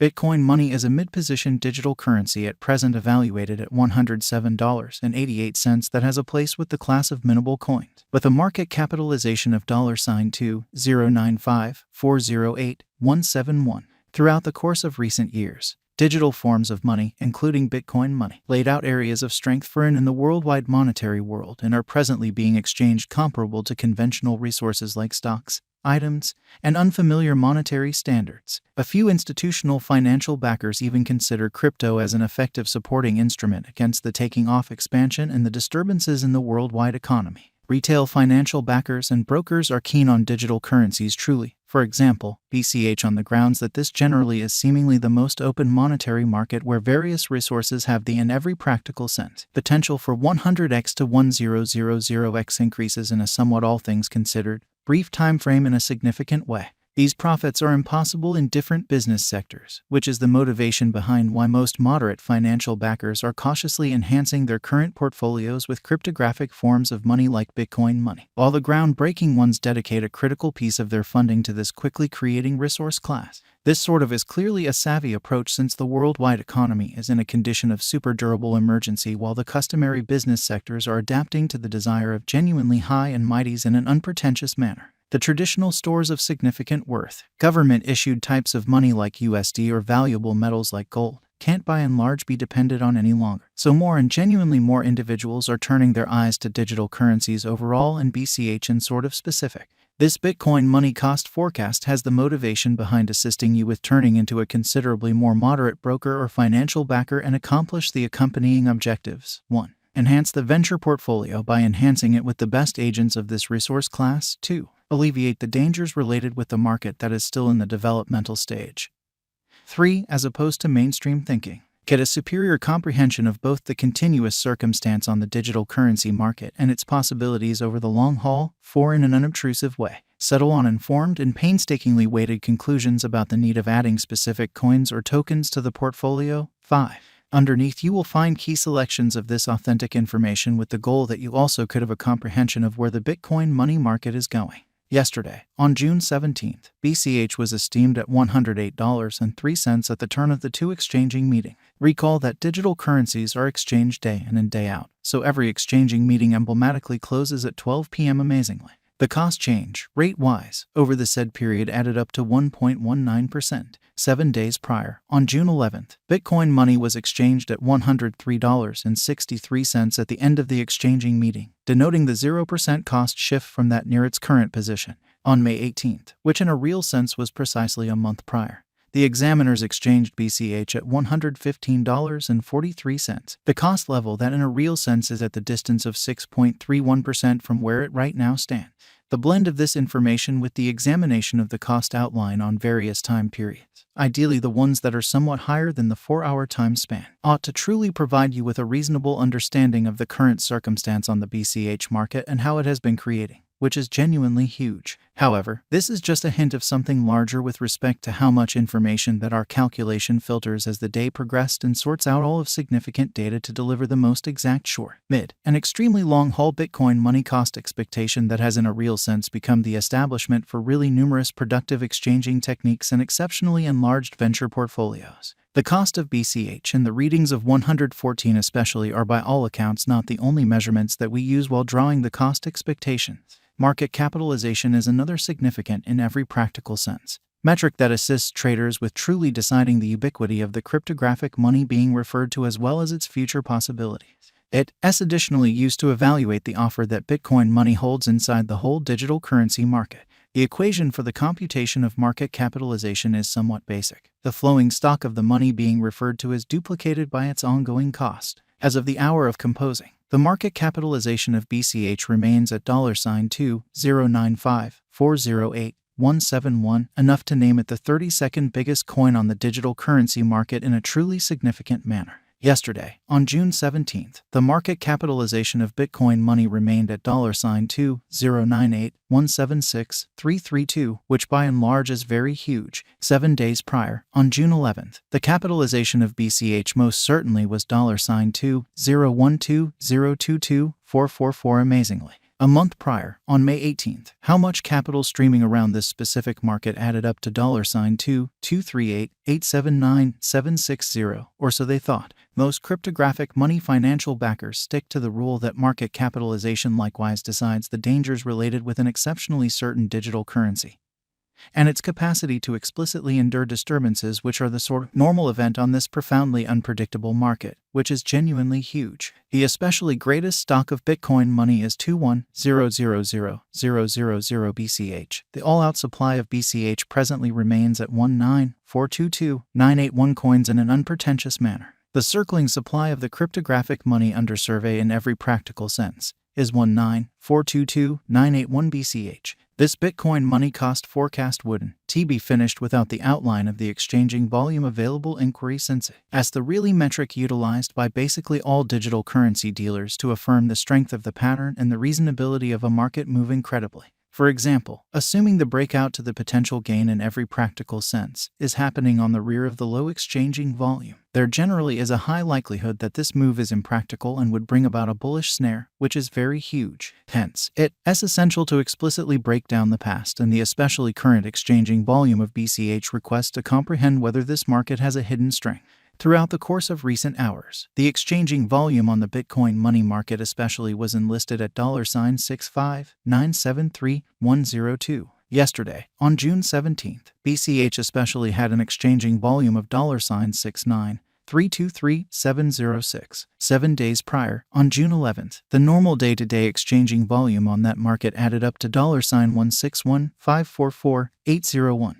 Bitcoin money is a mid-position digital currency at present evaluated at $107.88 that has a place with the class of mintable coins, with a market capitalization of $2,095,408,171. Throughout the course of recent years, digital forms of money, including Bitcoin money, laid out areas of strength for in the worldwide monetary world and are presently being exchanged comparable to conventional resources like stocks, items, and unfamiliar monetary standards. A few institutional financial backers even consider crypto as an effective supporting instrument against the taking off expansion and the disturbances in the worldwide economy. Retail financial backers and brokers are keen on digital currencies truly, for example, BCH, on the grounds that this generally is seemingly the most open monetary market where various resources have the, in every practical sense, potential for 100x to 1000x increases in a somewhat, all things considered, brief time frame in a significant way. These profits are impossible in different business sectors, which is the motivation behind why most moderate financial backers are cautiously enhancing their current portfolios with cryptographic forms of money like Bitcoin money, while the groundbreaking ones dedicate a critical piece of their funding to this quickly creating resource class. This sort of is clearly a savvy approach since the worldwide economy is in a condition of super durable emergency while the customary business sectors are adapting to the desire of genuinely high and mighties in an unpretentious manner. The traditional stores of significant worth, government-issued types of money like USD or valuable metals like gold, can't by and large be depended on any longer. So more and genuinely more individuals are turning their eyes to digital currencies overall and BCH in sort of specific. This Bitcoin money cost forecast has the motivation behind assisting you with turning into a considerably more moderate broker or financial backer and accomplish the accompanying objectives. 1. Enhance the venture portfolio by enhancing it with the best agents of this resource class. 2. Alleviate the dangers related with the market that is still in the developmental stage. 3. As opposed to mainstream thinking, get a superior comprehension of both the continuous circumstance on the digital currency market and its possibilities over the long haul. 4. In an unobtrusive way, settle on informed and painstakingly weighted conclusions about the need of adding specific coins or tokens to the portfolio. 5. Underneath you will find key selections of this authentic information with the goal that you also could have a comprehension of where the Bitcoin money market is going. Yesterday, on June 17th, BCH was esteemed at $108.03 at the turn of the two exchanging meeting. Recall that digital currencies are exchanged day in and day out, so every exchanging meeting emblematically closes at 12 p.m. amazingly. The cost change, rate-wise, over the said period added up to 1.19%. 7 days prior, on June 11th, Bitcoin money was exchanged at $103.63 at the end of the exchanging meeting, denoting the 0% cost shift from that near its current position. On May 18th, which in a real sense was precisely a month prior, the examiners exchanged BCH at $115.43, the cost level that in a real sense is at the distance of 6.31% from where it right now stands. The blend of this information with the examination of the cost outline on various time periods, ideally the ones that are somewhat higher than the 4-hour time span, ought to truly provide you with a reasonable understanding of the current circumstance on the BCH market and how it has been creating, which is genuinely huge. However, this is just a hint of something larger with respect to how much information that our calculation filters as the day progressed and sorts out all of significant data to deliver the most exact short, mid, and extremely long-haul Bitcoin money cost expectation that has in a real sense become the establishment for really numerous productive exchanging techniques and exceptionally enlarged venture portfolios. The cost of BCH and the readings of 114 especially are by all accounts not the only measurements that we use while drawing the cost expectations. Market capitalization is another significant in every practical sense metric that assists traders with truly deciding the ubiquity of the cryptographic money being referred to as well as its future possibilities. It is additionally used to evaluate the offer that Bitcoin money holds inside the whole digital currency market. The equation for the computation of market capitalization is somewhat basic, the flowing stock of the money being referred to as duplicated by its ongoing cost. As of the hour of composing, the market capitalization of BCH remains at $2,095,408,171, enough to name it the 32nd biggest coin on the digital currency market in a truly significant manner. Yesterday, on June 17th, the market capitalization of Bitcoin money remained at $2,098,176,332, which by and large is very huge. 7 days prior, on June 11th, the capitalization of BCH most certainly was $2,012,022,444 amazingly. A month prior, on May 18th, how much capital streaming around this specific market added up to $2,238,879,760, or so they thought. Most cryptographic money financial backers stick to the rule that market capitalization likewise decides the dangers related with an exceptionally certain digital currency and its capacity to explicitly endure disturbances which are the sort of normal event on this profoundly unpredictable market, which is genuinely huge. The especially greatest stock of Bitcoin money is 21,000,000 BCH. The all-out supply of BCH presently remains at 19,422,981 coins in an unpretentious manner. The circling supply of the cryptographic money under survey in every practical sense is 19,422,981 BCH. This Bitcoin money cost forecast wouldn't be finished without the outline of the exchanging volume available inquiry since as the really metric utilized by basically all digital currency dealers to affirm the strength of the pattern and the reasonability of a market moving credibly. For example, assuming the breakout to the potential gain in every practical sense is happening on the rear of the low exchanging volume, there generally is a high likelihood that this move is impractical and would bring about a bullish snare, which is very huge. Hence, it is essential to explicitly break down the past and the especially current exchanging volume of BCH requests to comprehend whether this market has a hidden strength. Throughout the course of recent hours, the exchanging volume on the Bitcoin money market especially was enlisted at $65973,102. Yesterday, on June 17th, BCH especially had an exchanging volume of $69323,706. 7 days prior, on June 11th, the normal day-to-day exchanging volume on that market added up to $161,544,801.